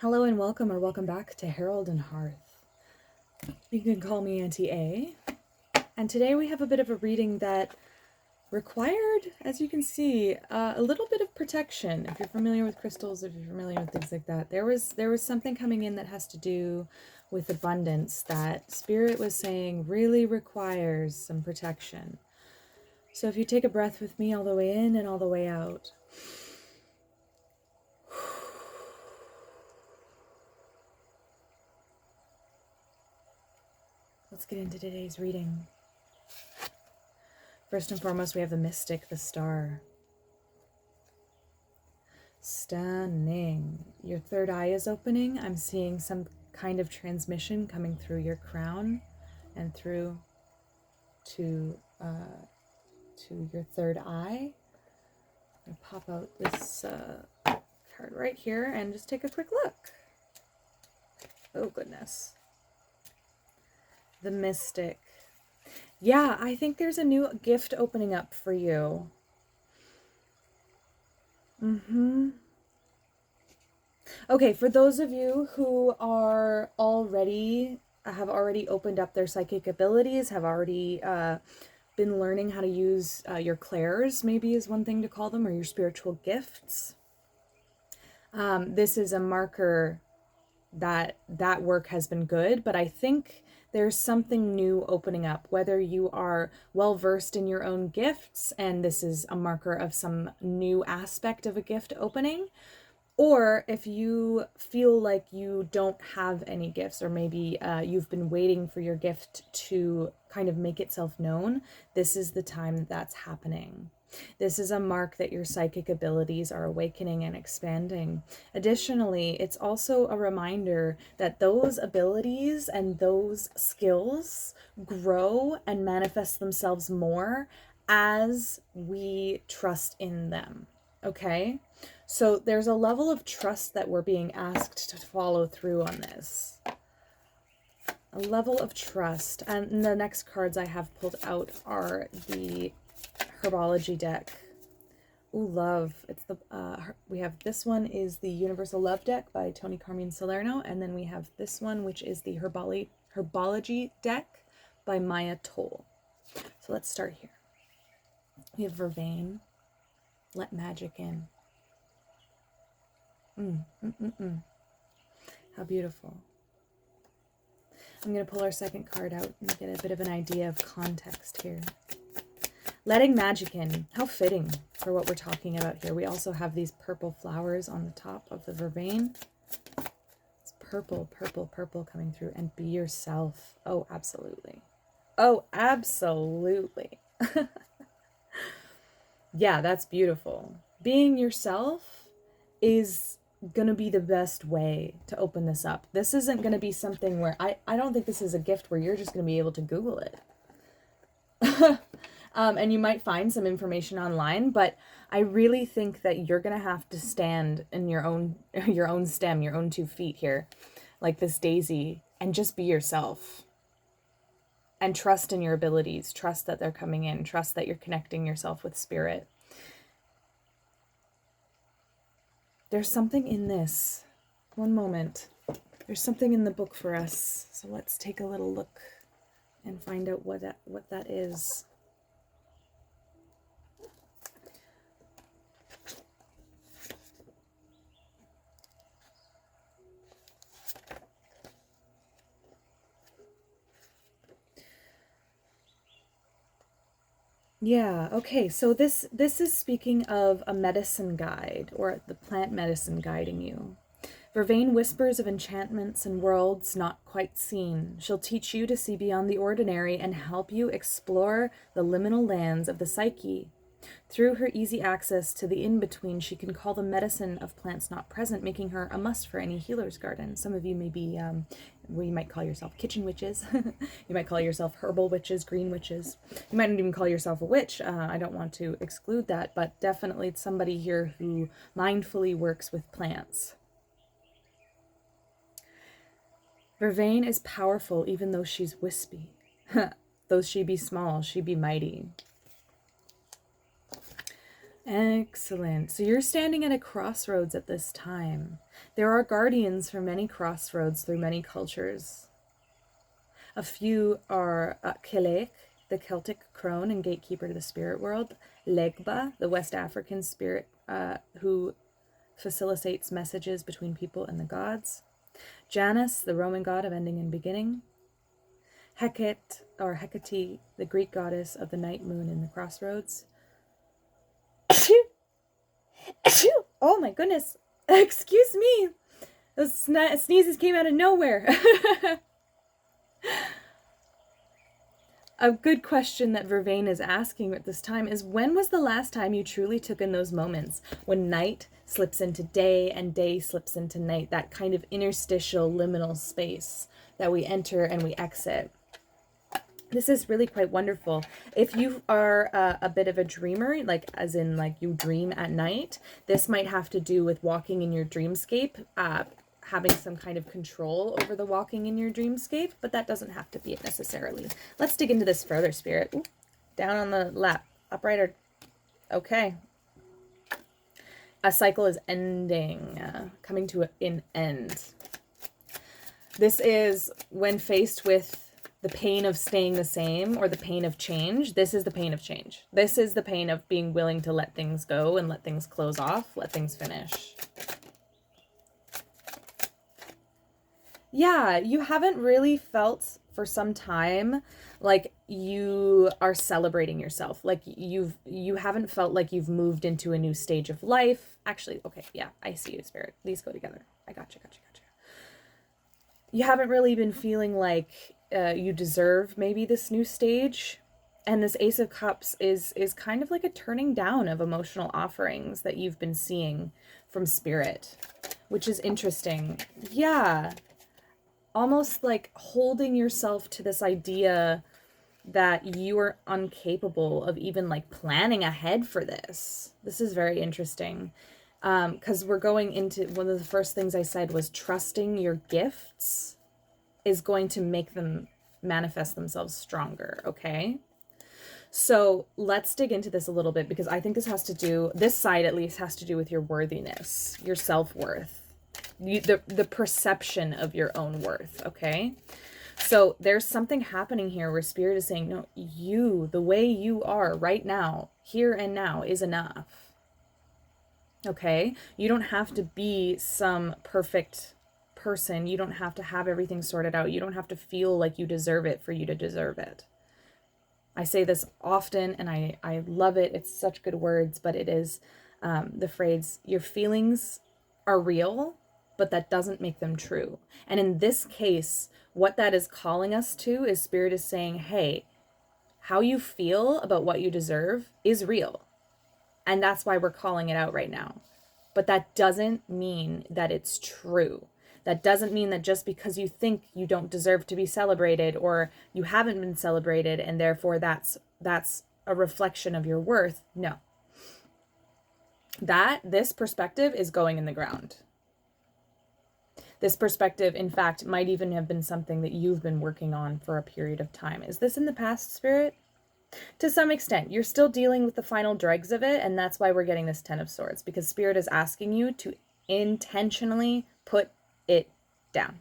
Hello and welcome, or welcome back to Herald Hearth. You can call me Auntie A. And today we have a bit of a reading that required, as you can see, a little bit of protection. If you're familiar with crystals, if you're familiar with things like that, there was something coming in that has to do with abundance that Spirit was saying really requires some protection. So if you take a breath with me all the way in and all the way out. Let's get into today's reading. First and foremost, we have the mystic, the star. Stunning. Your third eye is opening. I'm seeing some kind of transmission coming through your crown and through to your third eye. I'm going to pop out this card right here and just take a quick look. Oh, goodness. The mystic. Yeah, I think there's a new gift opening up for you. Okay, for those of you who have already opened up their psychic abilities, have already been learning how to use your clairs, maybe is one thing to call them, or your spiritual gifts. This is a marker that work has been good, but I think there's something new opening up, whether you are well versed in your own gifts and this is a marker of some new aspect of a gift opening, or if you feel like you don't have any gifts, or maybe you've been waiting for your gift to kind of make itself known, this is the time that's happening. This is a mark that your psychic abilities are awakening and expanding. Additionally, it's also a reminder that those abilities and those skills grow and manifest themselves more as we trust in them. Okay? So there's a level of trust that we're being asked to follow through on this. A level of trust. And the next cards I have pulled out are the Herbology deck. Ooh, love. It's the we have this one is the Universal Love deck by Tony Carmine Salerno, and then we have this one, which is the Herbology deck by Maya Toll. So let's start here. We have Vervain. Let magic in. How beautiful. I'm going to pull our second card out and get a bit of an idea of context here. Letting magic in. How fitting for what we're talking about here. We also have these purple flowers on the top of the Vervain. It's purple, purple, purple coming through. And be yourself. Oh, absolutely. Oh, absolutely. Yeah, that's beautiful. Being yourself is going to be the best way to open this up. This isn't going to be something where I don't think this is a gift where you're just going to be able to Google it. And you might find some information online, but I really think that you're going to have to stand in your own stem, your own 2 feet here, like this daisy, and just be yourself. And trust in your abilities, trust that they're coming in, trust that you're connecting yourself with spirit. There's something in this. One moment. There's something in the book for us. So let's take a little look and find out what that is. Yeah, okay, so this is speaking of a medicine guide, or the plant medicine guiding you. Vervain whispers of enchantments and worlds not quite seen. She'll teach you to see beyond the ordinary and help you explore the liminal lands of the psyche. Through her easy access to the in-between, she can call the medicine of plants not present, making her a must for any healer's garden. Some of you may be, you might call yourself kitchen witches. You might call yourself herbal witches, green witches. You might not even call yourself a witch. I don't want to exclude that, but definitely it's somebody here who mindfully works with plants. Vervain is powerful even though she's wispy. Though she be small, she be mighty. Excellent. So you're standing at a crossroads at this time. There are guardians for many crossroads through many cultures. A few are Kelek, the Celtic crone and gatekeeper to the spirit world, Legba, the West African spirit who facilitates messages between people and the gods, Janus, the Roman god of ending and beginning, Hecate, or Hecate, the Greek goddess of the night moon in the crossroads. Oh my goodness, excuse me, those sneezes came out of nowhere. A good question that Vervain is asking at this time is, when was the last time you truly took in those moments when night slips into day and day slips into night, that kind of interstitial liminal space that we enter and we exit? This is really quite wonderful. If you are a bit of a dreamer, like as in like you dream at night, this might have to do with walking in your dreamscape, having some kind of control over the walking in your dreamscape, but that doesn't have to be it necessarily. Let's dig into this further, Spirit. Ooh, down on the lap, upright or... Okay. A cycle is ending, coming to an end. This is when faced with the pain of staying the same or the pain of change. This is the pain of change. This is the pain of being willing to let things go and let things close off, let things finish. Yeah, you haven't really felt for some time like you are celebrating yourself. Like you haven't felt like you've moved into a new stage of life. Actually, okay, yeah, I see you, Spirit. These go together. I gotcha. You haven't really been feeling like you deserve maybe this new stage. And this Ace of Cups is kind of like a turning down of emotional offerings that you've been seeing from Spirit, which is interesting. Yeah. Almost like holding yourself to this idea that you are incapable of even like planning ahead for this. This is very interesting. Because we're going into, one of the first things I said was trusting your gifts is going to make them manifest themselves stronger, okay? So let's dig into this a little bit, because I think this has to do, this side at least has to do with your worthiness, your self-worth, the perception of your own worth, okay? So there's something happening here where Spirit is saying, no, you, the way you are right now, here and now, is enough. Okay? You don't have to be some perfect person. You don't have to have everything sorted out. You don't have to feel like you deserve it for you to deserve it. I say this often and I love it. It's such good words, but it is the phrase, your feelings are real, but that doesn't make them true. And in this case, what that is calling us to is Spirit is saying, hey, how you feel about what you deserve is real. And that's why we're calling it out right now. But that doesn't mean that it's true. That doesn't mean that just because you think you don't deserve to be celebrated or you haven't been celebrated and therefore that's a reflection of your worth. No. This perspective is going in the ground. This perspective, in fact, might even have been something that you've been working on for a period of time. Is this in the past, Spirit? To some extent, you're still dealing with the final dregs of it, and that's why we're getting this Ten of Swords, because Spirit is asking you to intentionally put it down.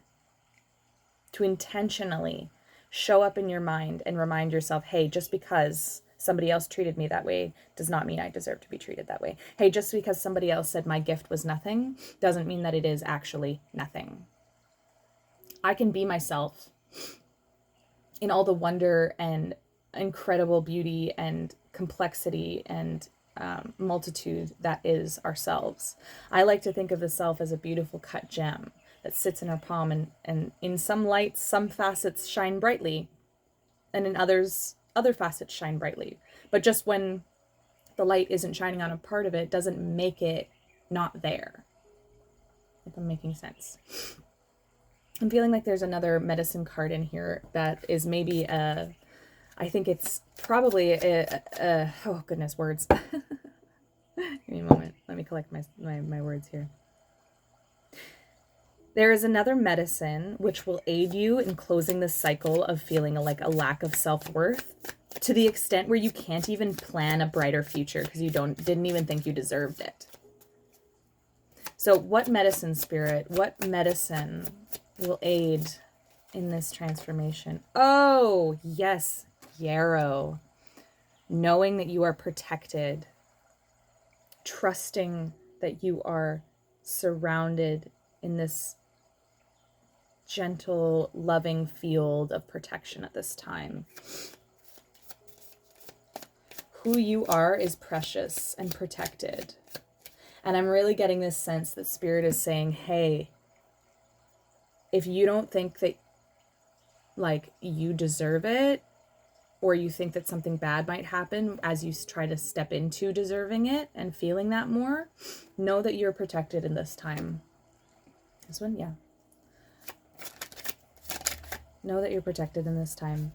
To intentionally show up in your mind and remind yourself, hey, just because somebody else treated me that way does not mean I deserve to be treated that way. Hey, just because somebody else said my gift was nothing doesn't mean that it is actually nothing. I can be myself in all the wonder and incredible beauty and complexity and multitude that is ourselves. I like to think of the self as a beautiful cut gem that sits in our palm, and in some lights, some facets shine brightly, and in others, other facets shine brightly. But just when the light isn't shining on a part of it doesn't make it not there. If I'm making sense. I'm feeling like there's another medicine card in here that is maybe I think it's probably oh goodness, words. Give me a moment. Let me collect my words here. There is another medicine which will aid you in closing the cycle of feeling like a lack of self-worth. to the extent where you can't even plan a brighter future because you didn't even think you deserved it. So what medicine, Spirit, what medicine will aid in this transformation? Oh, yes, yarrow. Knowing that you are protected, trusting that you are surrounded in this gentle, loving field of protection at this time. Who you are is precious and protected. And I'm really getting this sense that Spirit is saying, hey, if you don't think that like you deserve it, or you think that something bad might happen as you try to step into deserving it and feeling that more, know that you're protected in this time. This one, yeah. Know that you're protected in this time.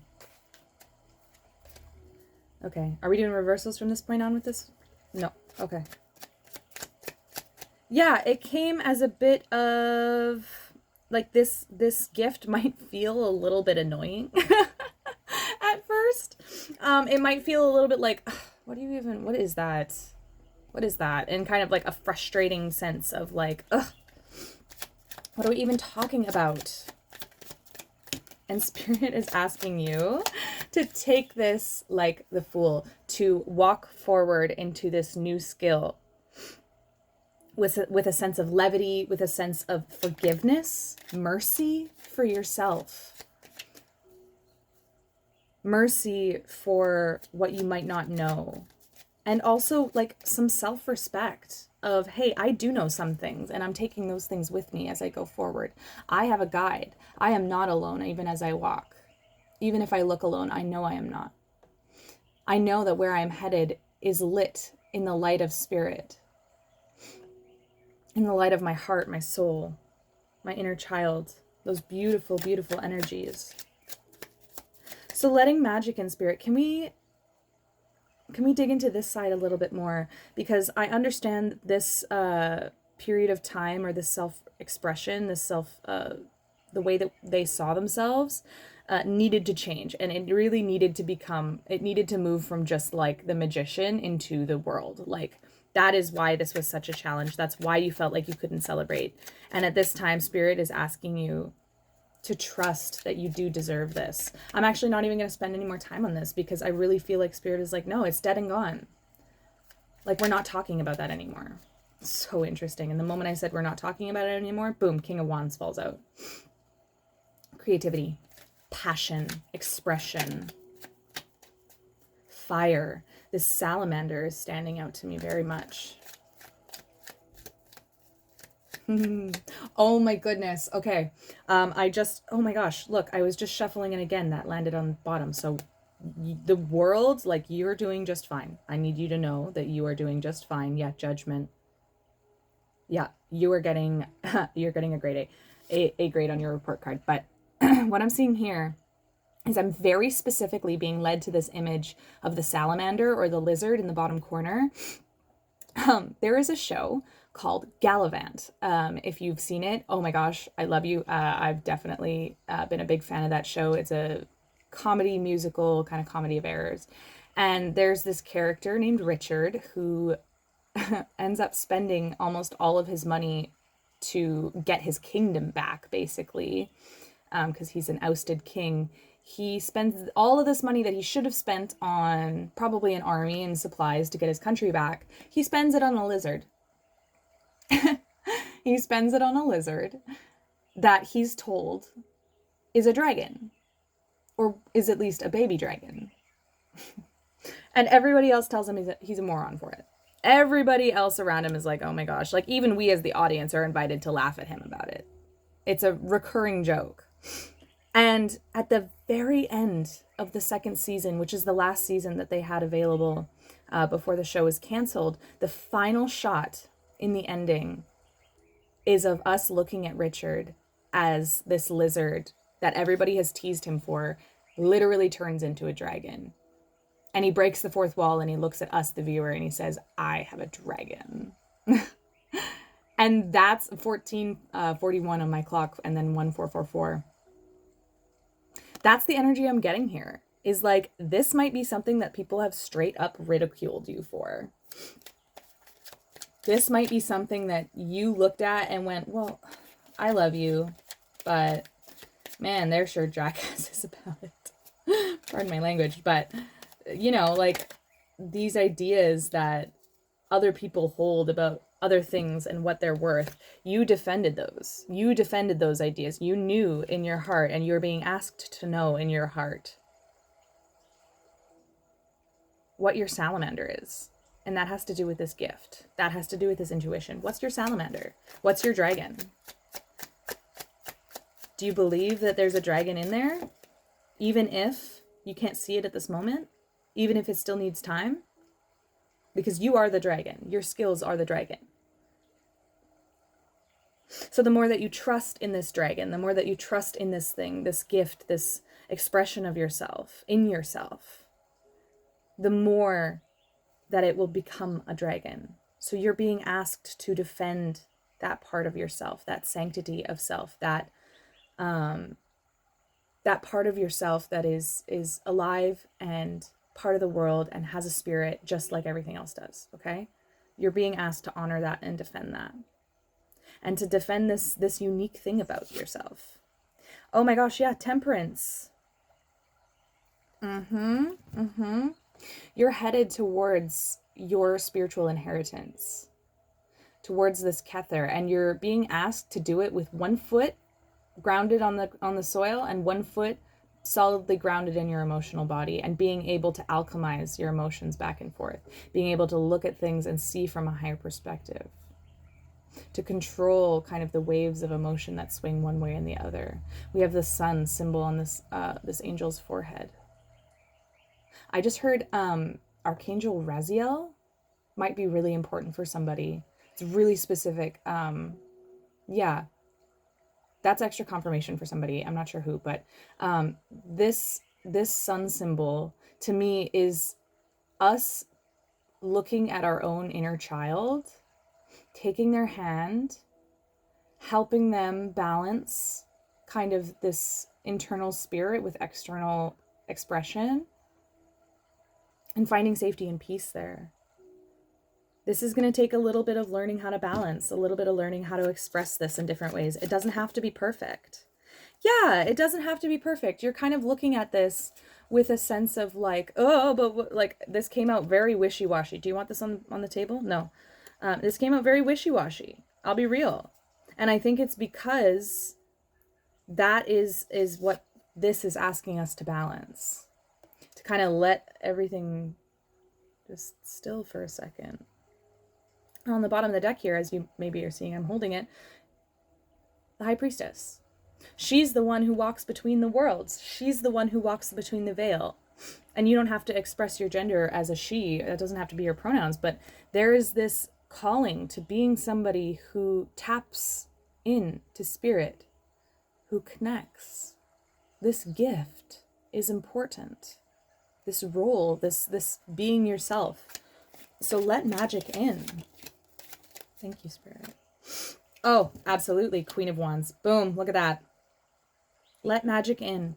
Okay, are we doing reversals from this point on with this? No, okay. Yeah, it came as a bit of, like, this gift might feel a little bit annoying at first. It might feel a little bit like, what is that? What is that? And kind of like a frustrating sense of like, what are we even talking about? And Spirit is asking you to take this like the Fool, to walk forward into this new skill with a sense of levity, with a sense of forgiveness, mercy for yourself, mercy for what you might not know, and also like some self-respect of, hey, I do know some things and I'm taking those things with me as I go forward. I have a guide. I am not alone even as I walk. Even if I look alone, I know I am not. I know that where I'm headed is lit in the light of Spirit, in the light of my heart, my soul, my inner child, those beautiful, beautiful energies. So letting magic and Spirit, can we dig into this side a little bit more? Because I understand this period of time, or this self-expression, this the way that they saw themselves needed to change. And it really needed to move from just like the magician into the world. Like, that is why this was such a challenge. That's why you felt like you couldn't celebrate. And at this time, Spirit is asking you to trust that you do deserve this. I'm actually not even going to spend any more time on this because I really feel like Spirit is like, no, it's dead and gone. Like, we're not talking about that anymore. So interesting. And the moment I said we're not talking about it anymore, boom, King of Wands falls out. Creativity, passion, expression, fire. This salamander is standing out to me very much. Oh my goodness. Okay. Oh my gosh, look, I was just shuffling and again that landed on the bottom. So the world, like, you're doing just fine. I need you to know that you are doing just fine. Yeah, judgment. Yeah, you're getting a grade A grade on your report card. But what I'm seeing here is I'm very specifically being led to this image of the salamander or the lizard in the bottom corner. There is a show called Gallivant. If you've seen it, oh my gosh, I love you. I've definitely been a big fan of that show. It's a comedy musical, kind of comedy of errors. And there's this character named Richard who ends up spending almost all of his money to get his kingdom back, basically, because he's an ousted king. He spends all of this money that he should have spent on probably an army and supplies to get his country back. He spends it on a lizard. He spends it on a lizard that he's told is a dragon, or is at least a baby dragon. And everybody else tells him he's a moron for it. Everybody else around him is like, oh my gosh, like even we as the audience are invited to laugh at him about it. It's a recurring joke. And at the very end of the second season, which is the last season that they had available before the show was canceled, the final shot in the ending is of us looking at Richard as this lizard that everybody has teased him for literally turns into a dragon. And he breaks the fourth wall and he looks at us, the viewer, and he says, I have a dragon. And that's 1441 on my clock, and then 1444. That's the energy I'm getting here. is like, this might be something that people have straight up ridiculed you for. This might be something that you looked at and went, well, I love you, but man, they're sure jackasses about it. Pardon my language, but you know, like these ideas that other people hold about other things and what they're worth, you defended those. You defended those ideas. You knew in your heart, and you're being asked to know in your heart what your salamander is. And that has to do with this gift. That has to do with this intuition. What's your salamander? What's your dragon? Do you believe that there's a dragon in there? Even if you can't see it at this moment? Even if it still needs time? Because you are the dragon. Your skills are the dragon. So the more that you trust in this dragon, the more that you trust in this thing, this gift, this expression of yourself, in yourself, the more that it will become a dragon. So you're being asked to defend that part of yourself, that sanctity of self, that part of yourself that is alive and part of the world and has a spirit just like everything else does, okay? You're being asked to honor that and defend that. And to defend this unique thing about yourself. Oh my gosh, yeah, temperance. You're headed towards your spiritual inheritance, towards this Kether, and you're being asked to do it with one foot grounded on the soil and one foot solidly grounded in your emotional body, and being able to alchemize your emotions back and forth, being able to look at things and see from a higher perspective, to control kind of the waves of emotion that swing one way and the other. We have the sun symbol on this angel's forehead. I just heard Archangel Raziel might be really important for somebody. It's really specific. Yeah, that's extra confirmation for somebody. I'm not sure who, but this sun symbol to me is us looking at our own inner child, taking their hand, helping them balance kind of this internal spirit with external expression, and finding safety and peace there. This is going to take a little bit of learning how to balance, a little bit of learning how to express this in different ways. It doesn't have to be perfect. Yeah, it doesn't have to be perfect. You're kind of looking at this with a sense of like, oh, but like this came out very wishy-washy. Do you want this on the table? No. This came out very wishy-washy. I'll be real. And I think it's because that is what this is asking us to balance. To kind of let everything just still for a second. On the bottom of the deck here, as you maybe are seeing, I'm holding it, the High Priestess. She's the one who walks between the worlds. She's the one who walks between the veil. And you don't have to express your gender as a she. That doesn't have to be your pronouns. But there is this calling to being somebody who taps in to spirit, who connects. This gift is important. This role, this being yourself. So let magic in. Thank you, Spirit. Oh, absolutely. Queen of Wands. Boom. Look at that. Let magic in.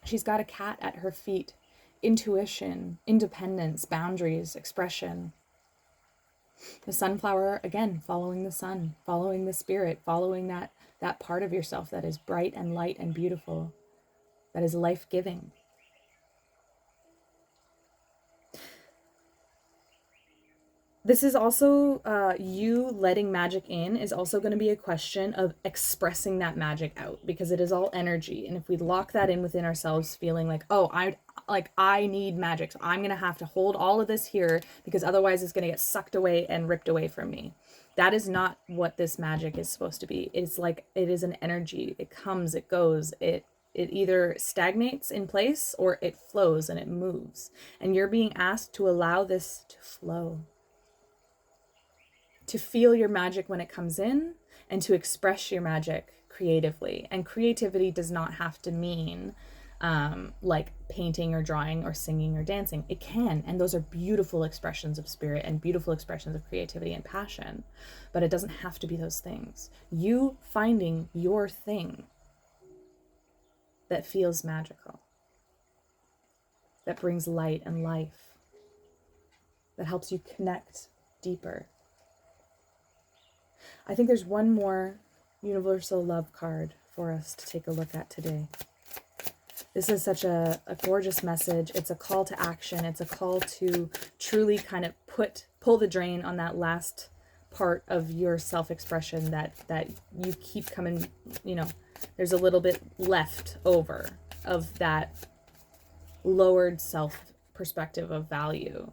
She's got a cat at her feet. Intuition, independence, boundaries, expression. The sunflower, again, following the sun, following the spirit, following that part of yourself that is bright and light and beautiful, that is life-giving. This is also, you letting magic in is also going to be a question of expressing that magic out, because it is all energy. And if we lock that in within ourselves, feeling like, oh, I need magic, so I'm going to have to hold all of this here because otherwise it's going to get sucked away and ripped away from me. That is not what this magic is supposed to be. It's like, it is an energy. It comes, it goes, it either stagnates in place or it flows and it moves. And you're being asked to allow this to flow. To feel your magic when it comes in, and to express your magic creatively. And creativity does not have to mean like painting or drawing or singing or dancing. It can, and those are beautiful expressions of spirit and beautiful expressions of creativity and passion, but it doesn't have to be those things. You finding your thing that feels magical, that brings light and life, that helps you connect deeper. I think there's one more universal love card for us to take a look at today. This is such a gorgeous message. It's a call to action. It's a call to truly kind of pull the drain on that last part of your self-expression that you keep coming, there's a little bit left over of that lowered self perspective of value.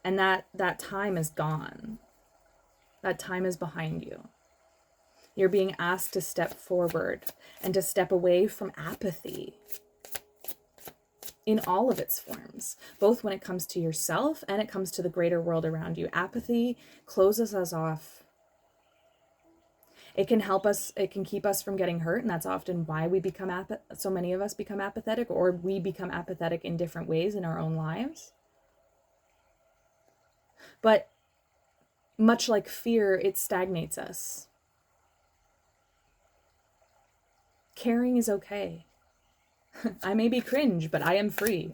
And that time is gone. That time is behind you. You're being asked to step forward and to step away from apathy in all of its forms, both when it comes to yourself and it comes to the greater world around you. Apathy closes us off. It can help us, it can keep us from getting hurt, and that's often why we become so many of us become apathetic, or we become apathetic in different ways in our own lives. But much like fear, it stagnates us. Caring is okay. I may be cringe, but I am free.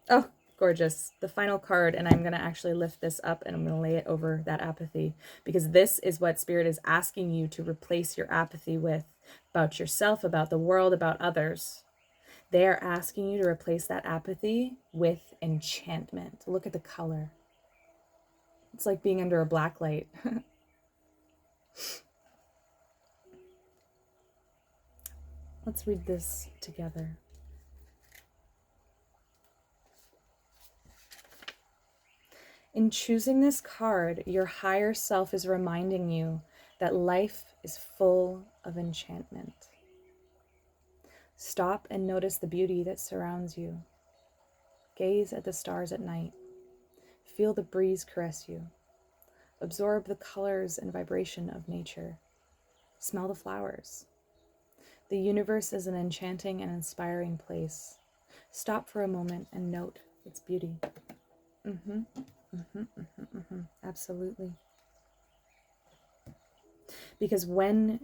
Oh, gorgeous. The final card, and I'm going to actually lift this up and I'm going to lay it over that apathy, because this is what Spirit is asking you to replace your apathy with, about yourself, about the world, about others. They are asking you to replace that apathy with enchantment. Look at the color. It's like being under a black light. Let's read this together. In choosing this card, your higher self is reminding you that life is full of enchantment. Stop and notice the beauty that surrounds you. Gaze at the stars at night. Feel the breeze caress you. Absorb the colors and vibration of nature. Smell the flowers. The universe is an enchanting and inspiring place. Stop for a moment and note its beauty. Absolutely. Because when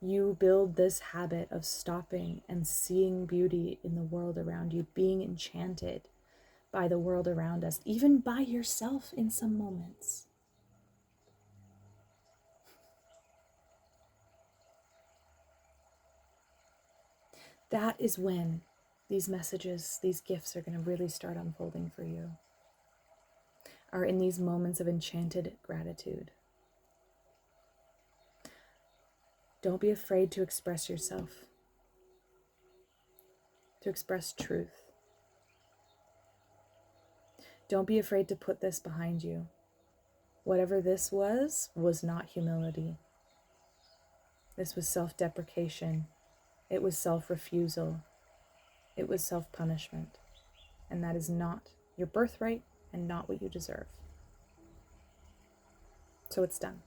you build this habit of stopping and seeing beauty in the world around you, being enchanted by the world around us, even by yourself in some moments, that is when these messages, these gifts are going to really start unfolding for you, are in these moments of enchanted gratitude. Don't be afraid to express yourself, to express truth. Don't be afraid to put this behind you. Whatever this was not humility. This was self-deprecation. It was self-refusal. It was self-punishment. And that is not your birthright and not what you deserve. So it's done.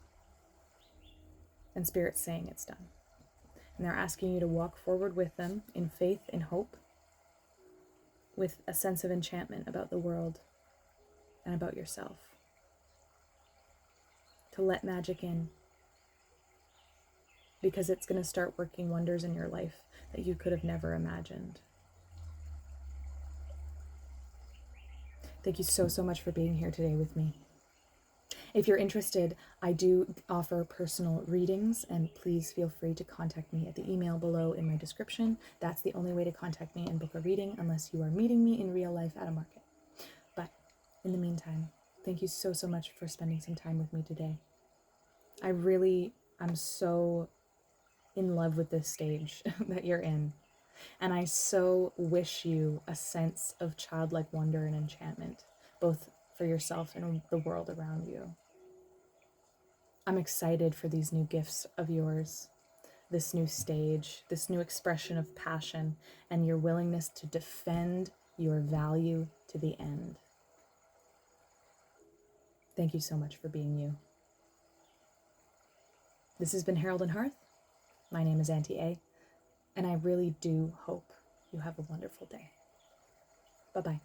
And Spirit's saying it's done. And they're asking you to walk forward with them in faith, in hope, with a sense of enchantment about the world and about yourself. To let magic in, because it's going to start working wonders in your life that you could have never imagined. Thank you so, so much for being here today with me. If you're interested, I do offer personal readings, and please feel free to contact me at the email below in my description. That's the only way to contact me and book a reading, unless you are meeting me in real life at a market. But in the meantime, thank you so, so much for spending some time with me today. I'm so in love with this stage that you're in. And I so wish you a sense of childlike wonder and enchantment, both for yourself and the world around you. I'm excited for these new gifts of yours, this new stage, this new expression of passion, and your willingness to defend your value to the end. Thank you so much for being you. This has been Herald Hearth. My name is Auntie A, and I really do hope you have a wonderful day. Bye-bye.